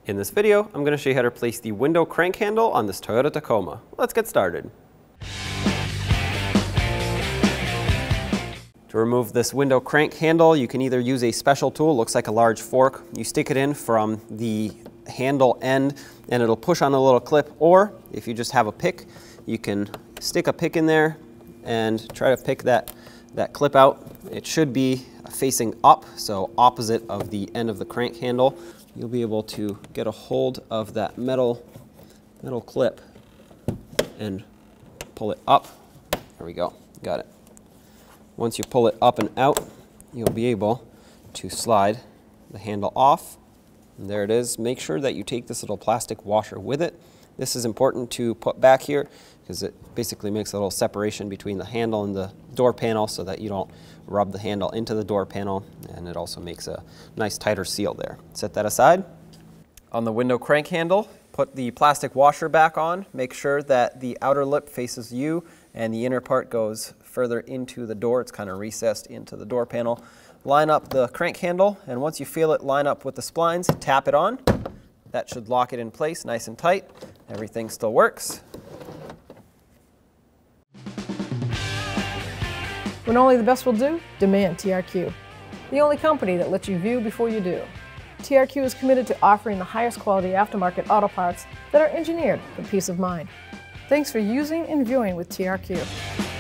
In this video, I'm going to show you how to place the window crank handle on this Toyota Tacoma. Let's get started. To remove this window crank handle, you can either use a special tool, looks like a large fork. You stick it in from the handle end and it'll push on a little clip, or if you just have a pick, you can stick a pick in there and try to pick that clip out. It should be facing up, so opposite of the end of the crank handle. You'll be able to get a hold of that metal clip and pull it up. There we go, got it. Once you pull it up and out, you'll be able to slide the handle off. And there it is. Make sure that you take this little plastic washer with it. This is important to put back here because it basically makes a little separation between the handle and the door panel so that you don't rub the handle into the door panel, and it also makes a nice tighter seal there. Set that aside. On the window crank handle, put the plastic washer back on. Make sure that the outer lip faces you and the inner part goes further into the door. It's kind of recessed into the door panel. Line up the crank handle, and once you feel it line up with the splines, tap it on. That should lock it in place nice and tight. Everything still works. When only the best will do, demand TRQ. The only company that lets you view before you do. TRQ is committed to offering the highest quality aftermarket auto parts that are engineered for peace of mind. Thanks for using and viewing with TRQ.